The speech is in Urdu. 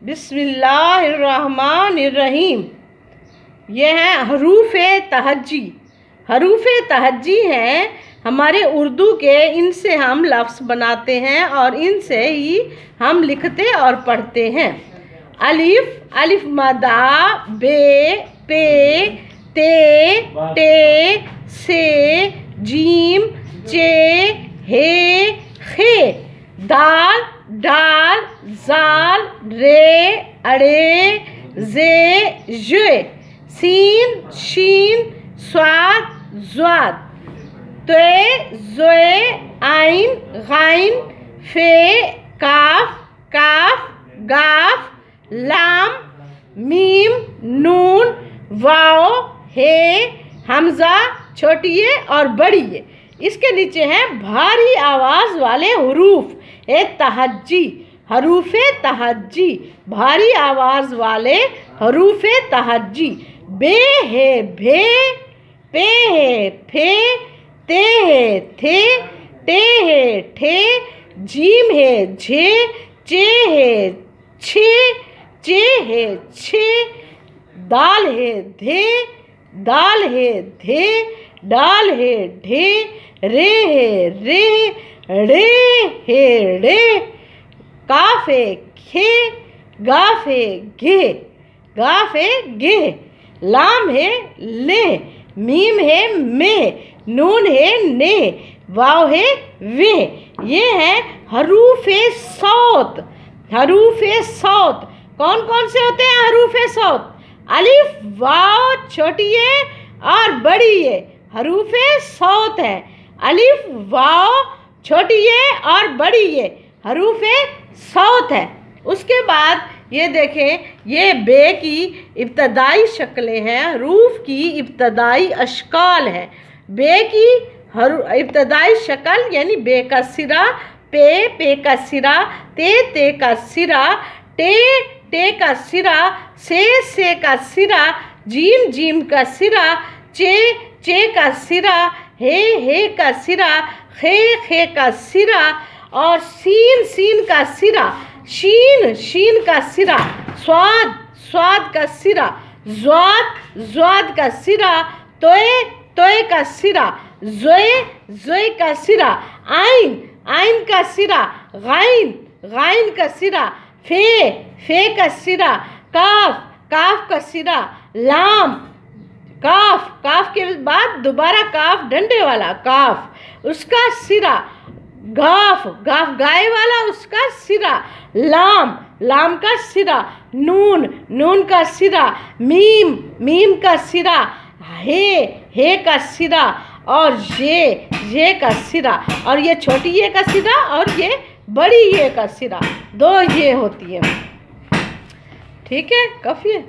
بسم اللہ الرحمن الرحیم. یہ ہیں حروف تہجی. حروف تہجی ہیں ہمارے اردو کے. ان سے ہم لفظ بناتے ہیں اور ان سے ہی ہم لکھتے اور پڑھتے ہیں. الف الف مدہ، بے پے، تے ٹے، سے جیم چے ہے خے، دال ڈال زال رے اڑے زے ژے، سین شین صاد ضاد، تے زوے عین غین، فے کاف کاف گاف، لام میم نون، واو ہے، حمزہ چھوٹی ہے اور بڑی ہے. اس کے نیچے ہیں بھاری آواز والے حروف تہجی. حروف تہجی بھاری آواز والے حروف تہجی. بے ہے بھے، پے ہے پھے، تے ہے تھے، ٹے ہے ٹھے، جیم ہے جھے، چے ہے چھے، چے ہے چھے، دال ہے دھے، دال ہے دھے، ڈال ہے ڈھے، رے ہے رے، ڑے ہے ڑے، کاف ہے کھے، گاف ہے گھے، گاف ہے گھے، لام ہے لے، میم ہے میں، نون ہے نے، واو ہے وے. یہ ہیں حروف صوت. حروف صوت کون کون سے ہوتے ہیں؟ حروف صوت الف واو چھوٹی ہے اور بڑی ہے، حروف صوت ہے. الف واو چھوٹی ہے اور بڑی ہے، حروف صوت ہے. اس کے بعد یہ دیکھیں، یہ بے کی ابتدائی شکلیں ہیں، حروف کی ابتدائی اشکال ہیں. بے کی ابتدائی شکل یعنی بے کا سرا، پے پے کا سرا، تے تے کا سرا، ٹے ٹے کا سرا، سے کا سرا، جیم جیم کا سرا، چے چے کا سرا، ہے کا سرا، خے کا سرا، اور سین کا سرا، شین کا سرا، صاد کا سرا، ضاد کا سرا، توئے کا سرا، زوئے کا سرا، عین کا سرا، غین کا سرا، فے کا سرا، کاف کا سرا، لام کاف کے بعد دوبارہ کاف ڈنڈے والا کاف اس کا سرا، گاف گائے والا اس کا سرا، لام کا سرا، نون کا سرا، میم کا سرا، ہے کا سرا، اور یہ کا سرا، اور یہ چھوٹی یہ کا سرا اور یہ بڑی یہ کا سرا. دو یہ ہوتی ہے. ٹھیک ہے، کافی ہے.